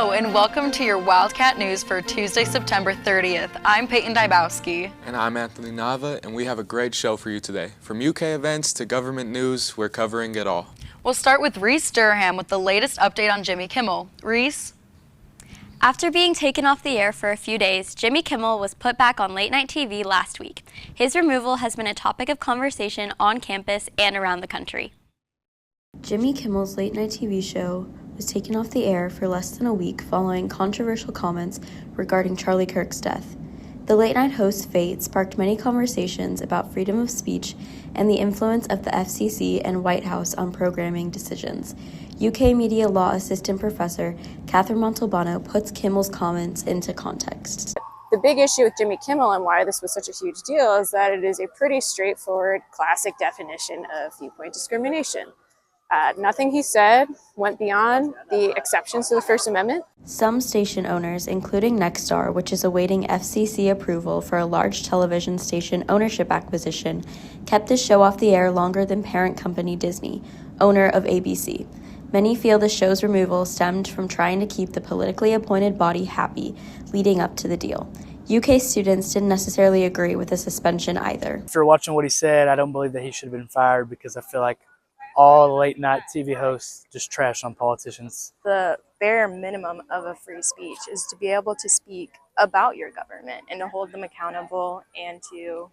Hello and welcome to your Wildcat News for Tuesday, September 30th. I'm Peyton Dybowski. And I'm Anthony Nava, and we have a great show for you today. From UK events to government news, we're covering it all. We'll start with Reese Durham with the latest update on Jimmy Kimmel. Reese? After being taken off the air for a few days, Jimmy Kimmel was put back on late-night TV last week. His removal has been a topic of conversation on campus and around the country. Jimmy Kimmel's late-night TV show was taken off the air for less than a week following controversial comments regarding Charlie Kirk's death. The late-night host's fate sparked many conversations about freedom of speech and the influence of the FCC and White House on programming decisions. UK Media Law Assistant Professor Catherine Montalbano puts Kimmel's comments into context. The big issue with Jimmy Kimmel and why this was such a huge deal is that it is a pretty straightforward, classic definition of viewpoint discrimination. Nothing he said went beyond the exceptions to the First Amendment. Some station owners, including Nexstar, which is awaiting FCC approval for a large television station ownership acquisition, kept the show off the air longer than parent company Disney, owner of ABC. Many feel the show's removal stemmed from trying to keep the politically appointed body happy leading up to the deal. UK students didn't necessarily agree with the suspension either. After watching what he said, I don't believe that he should have been fired because I feel like all the late night TV hosts just trash on politicians. The bare minimum of a free speech is to be able to speak about your government and to hold them accountable and to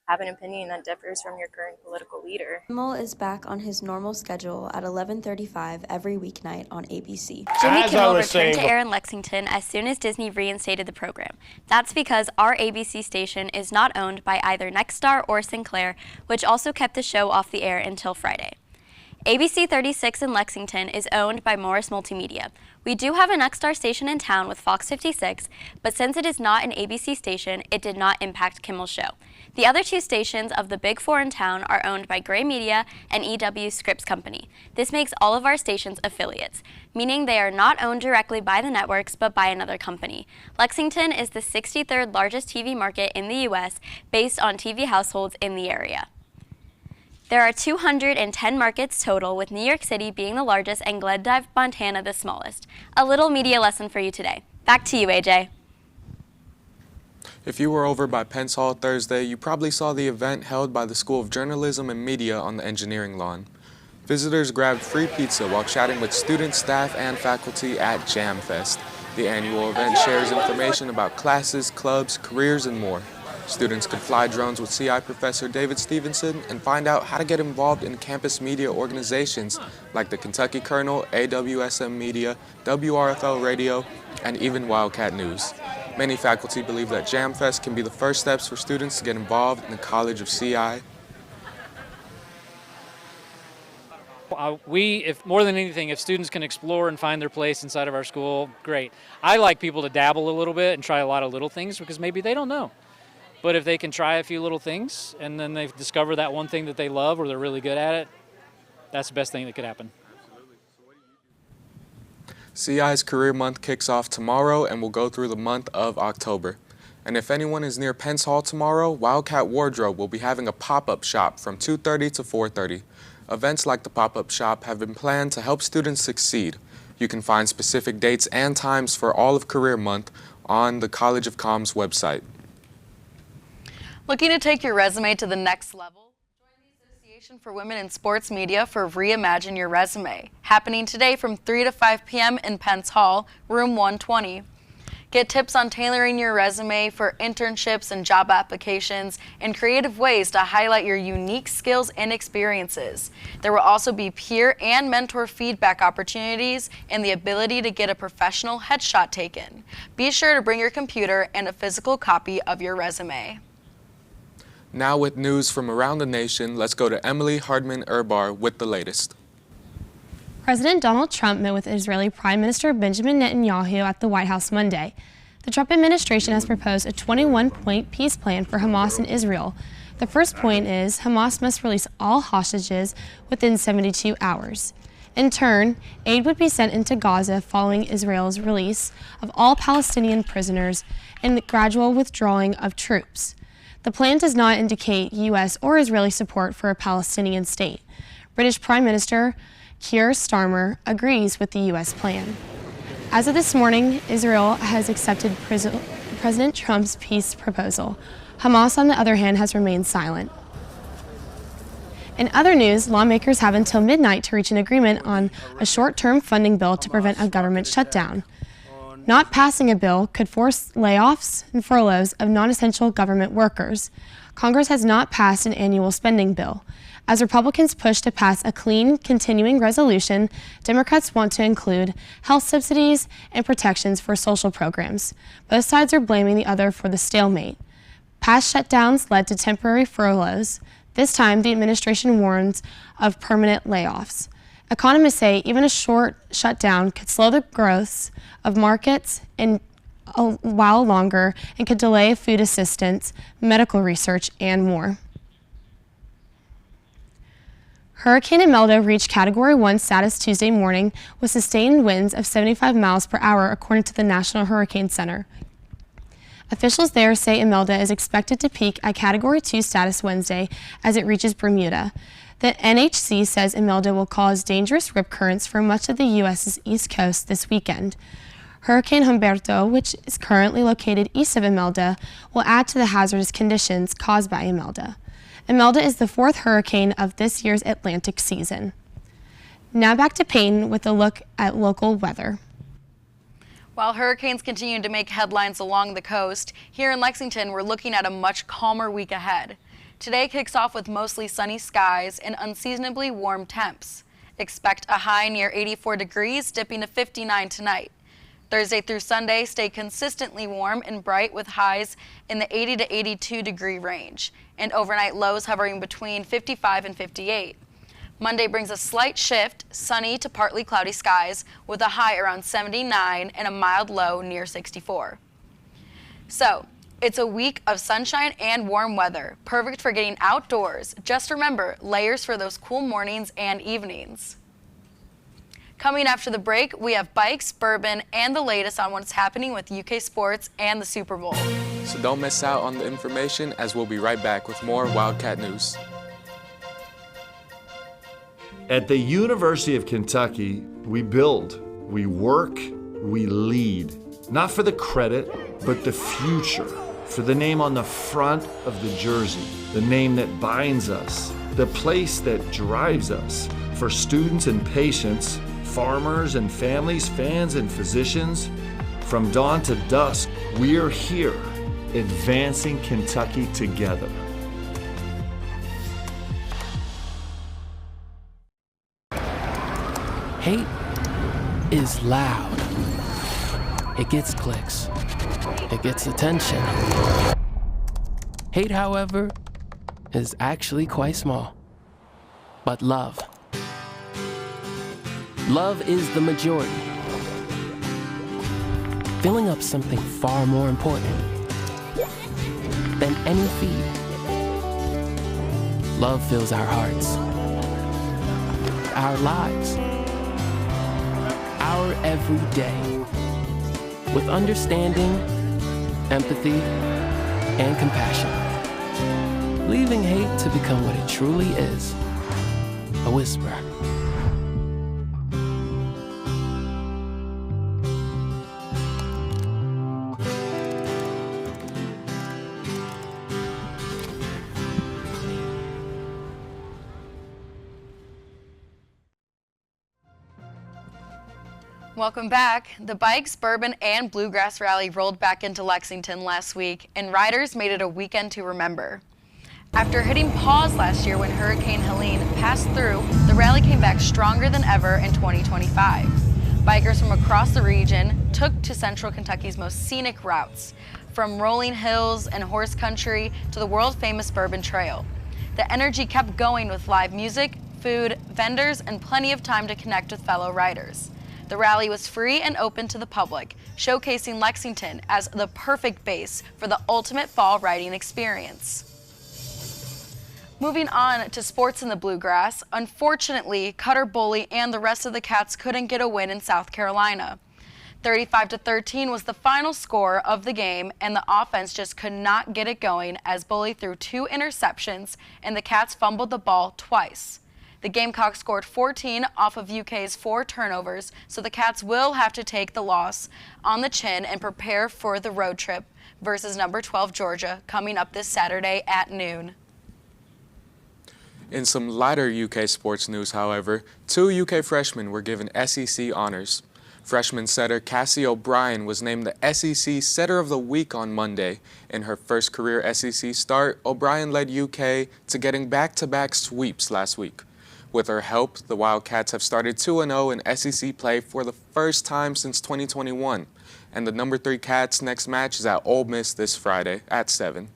have an opinion that differs from your current political leader. Kimmel is back on his normal schedule at 11:35 every weeknight on ABC. Jimmy Kimmel returned to air in Lexington as soon as Disney reinstated the program. That's because our ABC station is not owned by either Nexstar or Sinclair, which also kept the show off the air until Friday. ABC 36 in Lexington is owned by Morris Multimedia. We do have a Nexstar station in town with Fox 56, but since it is not an ABC station, it did not impact Kimmel's show. The other two stations of the Big Four in town are owned by Gray Media and EW Scripps Company. This makes all of our stations affiliates, meaning they are not owned directly by the networks but by another company. Lexington is the 63rd largest TV market in the U.S. based on TV households in the area. There are 210 markets total, with New York City being the largest and Glendive, Montana the smallest. A little media lesson for you today. Back to you, AJ. If you were over by Pence Hall Thursday, you probably saw the event held by the School of Journalism and Media on the engineering lawn. Visitors grabbed free pizza while chatting with students, staff, and faculty at Jam Fest. The annual event shares information about classes, clubs, careers, and more. Students could fly drones with CI Professor David Stevenson and find out how to get involved in campus media organizations like the Kentucky Colonel, AWSM Media, WRFL Radio, and even Wildcat News. Many faculty believe that Jam Fest can be the first steps for students to get involved in the College of CI. If more than anything, if students can explore and find their place inside of our school, great. I like people to dabble a little bit and try a lot of little things because maybe they don't know. But if they can try a few little things and then they discover that one thing that they love or they're really good at it, that's the best thing that could happen. CI's Career Month kicks off tomorrow and will go through the month of October. And if anyone is near Pence Hall tomorrow, Wildcat Wardrobe will be having a pop-up shop from 2:30 to 4:30. Events like the pop-up shop have been planned to help students succeed. You can find specific dates and times for all of Career Month on the College of Comms website. Looking to take your resume to the next level? Join the Association for Women in Sports Media for Reimagine Your Resume, happening today from 3 to 5 p.m. in Pence Hall, room 120. Get tips on tailoring your resume for internships and job applications and creative ways to highlight your unique skills and experiences. There will also be peer and mentor feedback opportunities and the ability to get a professional headshot taken. Be sure to bring your computer and a physical copy of your resume. Now with news from around the nation, let's go to Emily Hardman-Urbar with the latest. President Donald Trump met with Israeli Prime Minister Benjamin Netanyahu at the White House Monday. The Trump administration has proposed a 21-point peace plan for Hamas and Israel. The first point is Hamas must release all hostages within 72 hours. In turn, aid would be sent into Gaza following Israel's release of all Palestinian prisoners and the gradual withdrawing of troops. The plan does not indicate U.S. or Israeli support for a Palestinian state. British Prime Minister Keir Starmer agrees with the U.S. plan. As of this morning, Israel has accepted President Trump's peace proposal. Hamas, on the other hand, has remained silent. In other news, lawmakers have until midnight to reach an agreement on a short-term funding bill to prevent a government shutdown. Not passing a bill could force layoffs and furloughs of non-essential government workers. Congress has not passed an annual spending bill. As Republicans push to pass a clean, continuing resolution, Democrats want to include health subsidies and protections for social programs. Both sides are blaming the other for the stalemate. Past shutdowns led to temporary furloughs. This time, the administration warns of permanent layoffs. Economists say even a short shutdown could slow the growth of markets a while longer and could delay food assistance, medical research, and more. Hurricane Imelda reached Category 1 status Tuesday morning with sustained winds of 75 miles per hour, according to the National Hurricane Center. Officials there say Imelda is expected to peak at Category 2 status Wednesday as it reaches Bermuda. The NHC says Imelda will cause dangerous rip currents for much of the U.S.'s east coast this weekend. Hurricane Humberto, which is currently located east of Imelda, will add to the hazardous conditions caused by Imelda. Imelda is the fourth hurricane of this year's Atlantic season. Now back to Peyton with a look at local weather. While hurricanes continue to make headlines along the coast, here in Lexington, we're looking at a much calmer week ahead. Today kicks off with mostly sunny skies and unseasonably warm temps. Expect a high near 84 degrees, dipping to 59 tonight. Thursday through Sunday, stay consistently warm and bright with highs in the 80 to 82 degree range, and overnight lows hovering between 55 and 58. Monday brings a slight shift, sunny to partly cloudy skies with a high around 79 and a mild low near 64. So, it's a week of sunshine and warm weather, perfect for getting outdoors. Just remember, layers for those cool mornings and evenings. Coming after the break, we have bikes, bourbon, and the latest on what's happening with UK sports and the Super Bowl. So don't miss out on the information, as we'll be right back with more Wildcat news. At the University of Kentucky, we build, we work, we lead. Not for the credit, but the future. For the name on the front of the jersey, the name that binds us, the place that drives us. For students and patients, farmers and families, fans and physicians, from dawn to dusk, we're here, advancing Kentucky together. Hate is loud. It gets clicks. It gets attention. Hate, however, is actually quite small. But love is the majority. Filling up something far more important than any feed. Love fills our hearts, our lives, our every day with understanding, empathy, and compassion, leaving hate to become what it truly is, a whisper. Welcome back. The Bikes, Bourbon, and Bluegrass Rally rolled back into Lexington last week, and riders made it a weekend to remember. After hitting pause last year when Hurricane Helene passed through, the rally came back stronger than ever in 2025. Bikers from across the region took to Central Kentucky's most scenic routes, from rolling hills and horse country to the world-famous Bourbon Trail. The energy kept going with live music, food, vendors, and plenty of time to connect with fellow riders. The rally was free and open to the public, showcasing Lexington as the perfect base for the ultimate fall riding experience. Moving on to sports in the Bluegrass, unfortunately, Cutter Bully and the rest of the Cats couldn't get a win in South Carolina. 35-13 was the final score of the game, and the offense just could not get it going as Bully threw 2 interceptions and the Cats fumbled the ball twice. The Gamecocks scored 14 off of UK's 4 turnovers, so the Cats will have to take the loss on the chin and prepare for the road trip versus number 12 Georgia coming up this Saturday at noon. In some lighter UK sports news, however, 2 UK freshmen were given SEC honors. Freshman setter Cassie O'Brien was named the SEC Setter of the Week on Monday. In her first career SEC start, O'Brien led UK to getting back-to-back sweeps last week. With her help, the Wildcats have started 2-0 in SEC play for the first time since 2021. And the number 3 Cats' next match is at Ole Miss this Friday at 7.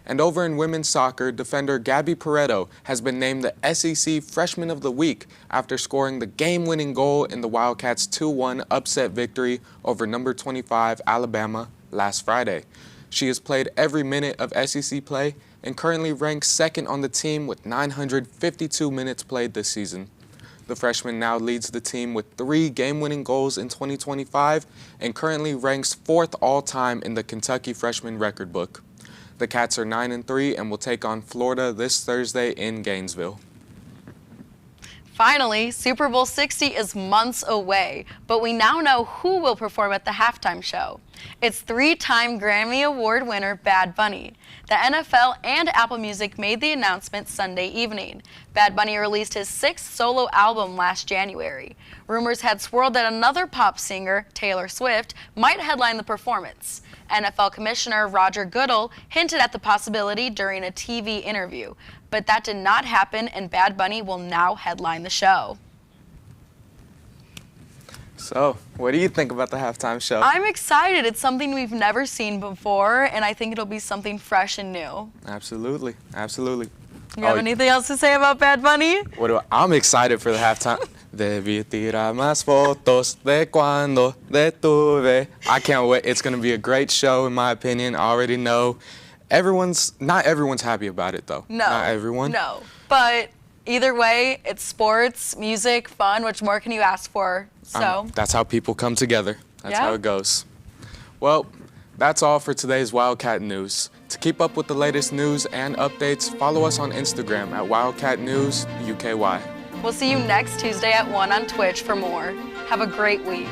And over in women's soccer, defender Gabby Pareto has been named the SEC Freshman of the Week after scoring the game-winning goal in the Wildcats' 2-1 upset victory over number 25 Alabama last Friday. She has played every minute of SEC play and currently ranks second on the team with 952 minutes played this season. The freshman now leads the team with 3 game-winning goals in 2025 and currently ranks 4th all-time in the Kentucky freshman record book. The Cats are 9-3 and will take on Florida this Thursday in Gainesville. Finally, Super Bowl 60 is months away, but we now know who will perform at the halftime show. It's 3-time Grammy Award winner Bad Bunny. The NFL and Apple Music made the announcement Sunday evening. Bad Bunny released his 6th solo album last January. Rumors had swirled that another pop singer, Taylor Swift, might headline the performance. NFL Commissioner Roger Goodell hinted at the possibility during a TV interview, but that did not happen, and Bad Bunny will now headline the show. So, what do you think about the halftime show? I'm excited. It's something we've never seen before, and I think it'll be something fresh and new. Absolutely, absolutely. You have anything else to say about Bad Bunny? I'm excited for the halftime. Debí tirar más fotos de cuando detuve. I can't wait. It's going to be a great show, in my opinion. I already know. Not everyone's happy about it, though. No. Not everyone. No. But either way, it's sports, music, fun. What more can you ask for? So that's how people come together. That's yeah. how it goes. Well, that's all for today's Wildcat News. To keep up with the latest news and updates, follow us on Instagram at Wildcat News UKY. We'll see you next Tuesday at 1 on Twitch for more. Have a great week.